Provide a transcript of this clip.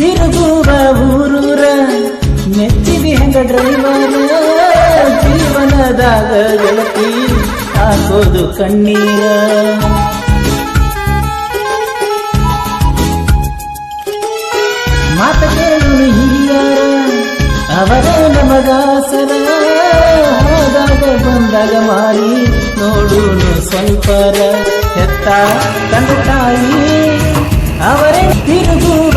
ತಿರುಗುವ ಊರೂರ ಮೆಚ್ಚಿದಿ ಹೆಂಗ ಡ್ರೈವರ ಜೀವನದಾಗ ಗೆಳತಿ ಹಾಕೋದು ಕಣ್ಣೀರ ಮಾತ ಕೇಳುನು ಹಿರಿಯರ ಅವರೇ ನಮಗಾಸರ ಹೋದಾಗ ಬಂದಾಗ ಮಾಡಿ ನೋಡುನು ಸ್ವಲ್ಪರ ಹೆತ್ತ ತಂದೆ ತಾಯಿ ಅವರೇ ತಿರುಗುವ